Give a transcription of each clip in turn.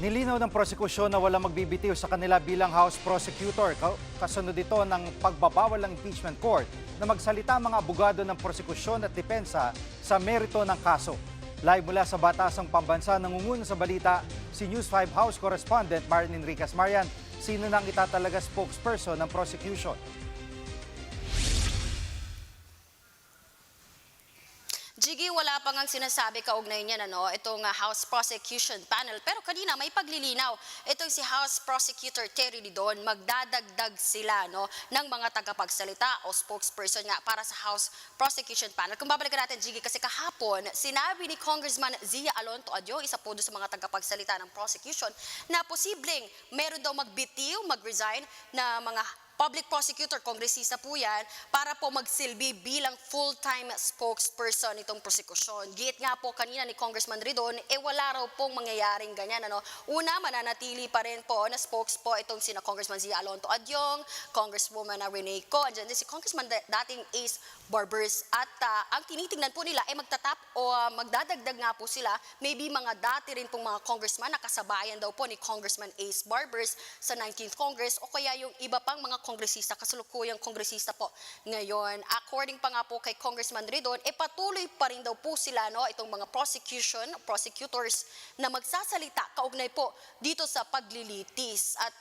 Nilinaw ng prosekusyon na walang magbibitiw sa kanila bilang House Prosecutor. Kasunod ito ng pagbabawal ng impeachment court na magsalita ang mga abogado ng prosekusyon at depensa sa merito ng kaso. Live mula sa Batasang Pambansa, nangunguna sa balita si News 5 House Correspondent Marian Enriquez. Marian, sino nang itatalaga spokesperson ng prosecution? Jiggy, wala pa ngang sinasabi kaugnay niyan, itong House Prosecution Panel. Pero kanina may paglilinaw. Itong si House Prosecutor Terry Didon, magdadagdag sila ng mga tagapagsalita o spokesperson nga para sa House Prosecution Panel. Kung babalikan natin, Jiggy, kasi kahapon, sinabi ni Congressman Zia Alonto Adio, isa po doon sa mga tagapagsalita ng prosecution, na posibleng meron daw magbitiw, mag-resign na mga public prosecutor, kongresista po yan, para po magsilbi bilang full-time spokesperson itong prosekusyon. Giit nga po kanina ni Congressman Ridon, wala raw pong mangyayaring ganyan. Una, mananatili pa rin po na spokes po itong sina Congressman Zia Alonto Adyong, Congresswoman Rene Co, andyan din si Congressman dating Ace Barbers, at ang tinitingnan po nila ay magtatap o magdadagdag nga po sila, maybe mga dati rin pong mga congressman na kasabayan daw po ni Congressman Ace Barbers sa 19th Congress, o kaya yung iba pang mga kongresista, kasalukuyang kongresista po ngayon. According pa nga po kay Congressman Ridon, patuloy pa rin daw po sila, itong mga prosecutors na magsasalita kaugnay po dito sa paglilitis. At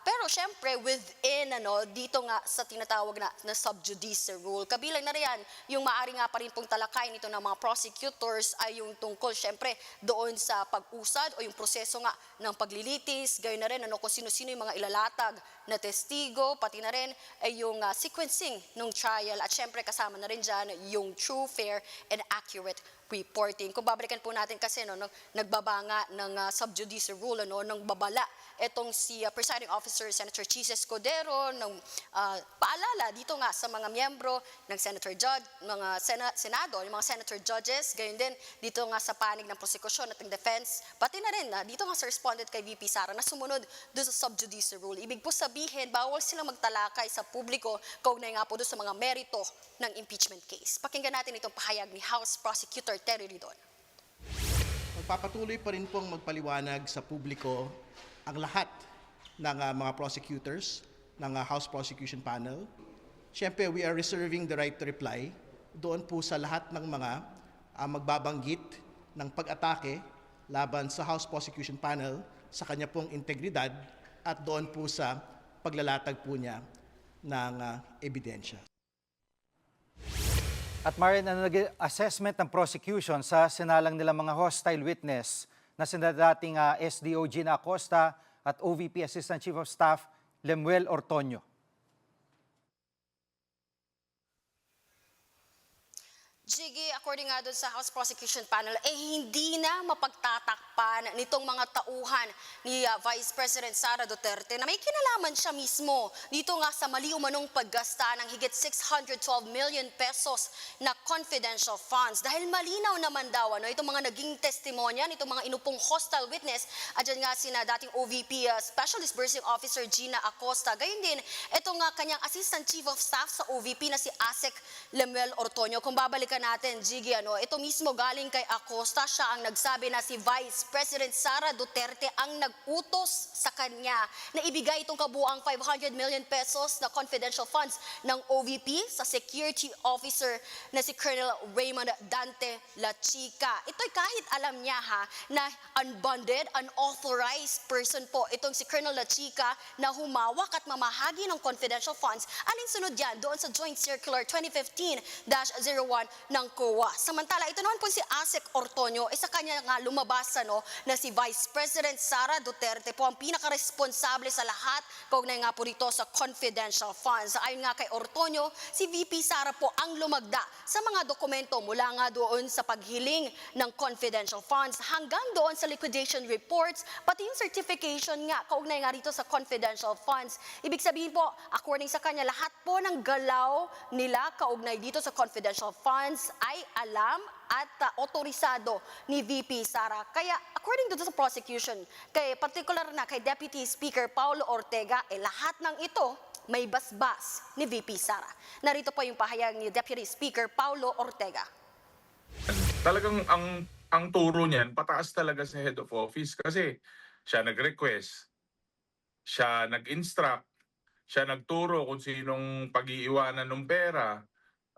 pero syempre within dito nga sa tinatawag na sub judice rule. Kabilang na riyan yung maaari nga pa rin pong talakay nito ng mga prosecutors ay yung tungkol syempre doon sa pag-usad o yung proseso nga ng paglilitis, gayon na rin kung sino-sino yung mga ilalatag na testigo, pati na rin ay yung sequencing ng trial, at syempre kasama na rin dyan yung true, fair, and accurate reporting. Kung babalikan po natin kasi nagbabanga ng sub judice rule, ng babala etong si Presiding Officer Senator Chis Escudero ng paalala dito nga sa mga miyembro ng Senator Judge, mga Senado, yung mga Senator Judges, gayon din dito nga sa panig ng prosekusyon at ng defense, pati na rin dito nga sa respondent kay VP Sara na sumunod doon sa sub judice rule. Ibig po sabihin, bawal silang magtalakay sa publiko kaugnay nga po doon sa mga merito ng impeachment case. Pakinggan natin itong pahayag ni House Prosecutor Terry Ridon. Magpapatuloy pa rin pong magpaliwanag sa publiko ang lahat ng mga prosecutors ng House Prosecution Panel. Siyempre, we are reserving the right to reply doon po sa lahat ng mga magbabanggit ng pag-atake laban sa House Prosecution Panel sa kanya pong integridad at doon po sa paglalatag po niya ng ebidensya. At Marian, nag-assessment ng prosecution sa sinalang nilang mga hostile witness na sina dating SDO Gina Acosta at OVP Assistant Chief of Staff Lemuel Ortonio. Jiggy, according nga doon sa House Prosecution Panel, hindi na mapagtatakpan nitong mga tauhan ni Vice President Sara Duterte na may kinalaman siya mismo dito nga sa mali umanong paggasta ng higit 612 million pesos na confidential funds. Dahil malinaw naman daw itong mga naging testimonya nitong mga inupong hostile witness, adyan nga sina dating OVP Special Disbursing Officer Gina Acosta, gayon din itong kanyang Assistant Chief of Staff sa OVP na si ASEC Lemuel Ortonio. Kung babalikan natin, Jiggy, ito mismo galing kay Acosta, siya ang nagsabi na si Vice President Sara Duterte ang nag-utos sa kanya na ibigay itong kabuang 500 million pesos na confidential funds ng OVP sa security officer na si Colonel Raymond Dante La Chica. Ito'y kahit alam niya na unbonded, unauthorized person po itong si Colonel La Chica na humawak at mamahagi ng confidential funds, alinsunod yan doon sa Joint Circular 2015-01 ng COA. Samantala, ito naman po si ASEC Ortonio, sa kanya nga lumabas na si Vice President Sara Duterte po ang pinaka-responsable sa lahat kaugnay nga po dito sa confidential funds. Ayon nga kay Ortonio, si VP Sara po ang lumagda sa mga dokumento mula nga doon sa paghiling ng confidential funds hanggang doon sa liquidation reports, pati yung certification nga kaugnay nga dito sa confidential funds. Ibig sabihin po, according sa kanya, lahat po ng galaw nila kaugnay dito sa confidential funds ay alam at otorisado ni VP Sara. Kaya according to the prosecution, kay particular na kay Deputy Speaker Paulo Ortega, lahat ng ito may basbas ni VP Sara. Narito po yung pahayag ni Deputy Speaker Paulo Ortega. Talagang ang turo niyan pataas talaga sa head of office kasi siya nag-request, siya nag-instruct, siya nagturo kung sinong pag-iiwanan ng pera.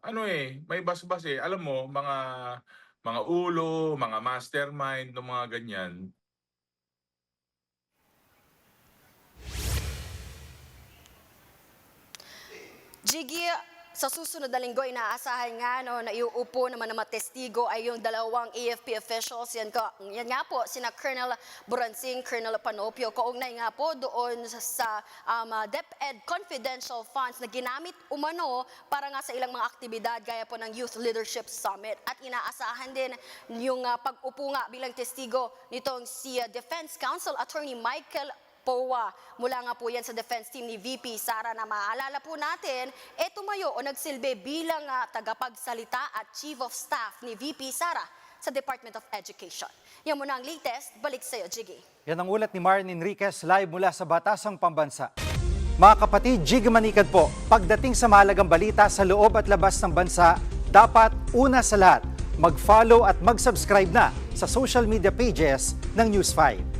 May basbas eh. Alam mo, mga ulo, mga mastermind, ng mga ganyan. Jiggy, sa susunod na linggo, inaasahan nga na iuupo naman ng mga testigo ay yung dalawang AFP officials. Yan nga po, sina Colonel Buransing, Colonel Panopio, kaugnay nga po doon sa DepEd confidential funds na ginamit umano para nga sa ilang mga aktibidad gaya po ng Youth Leadership Summit. At inaasahan din yung pag-upo nga bilang testigo nitong si Defense Counsel Attorney Michael Powa. Mula nga po yan sa defense team ni VP Sara na maaalala po natin, tumayo o nagsilbi bilang tagapagsalita at Chief of Staff ni VP Sara sa Department of Education. Yan muna ang latest. Balik sa'yo, Jiggy. Yan ang ulat ni Marn Enriquez live mula sa Batasang Pambansa. Mga kapatid, Jiggy Manikad po. Pagdating sa mahalagang balita sa loob at labas ng bansa, dapat una sa lahat, mag-follow at mag-subscribe na sa social media pages ng News 5.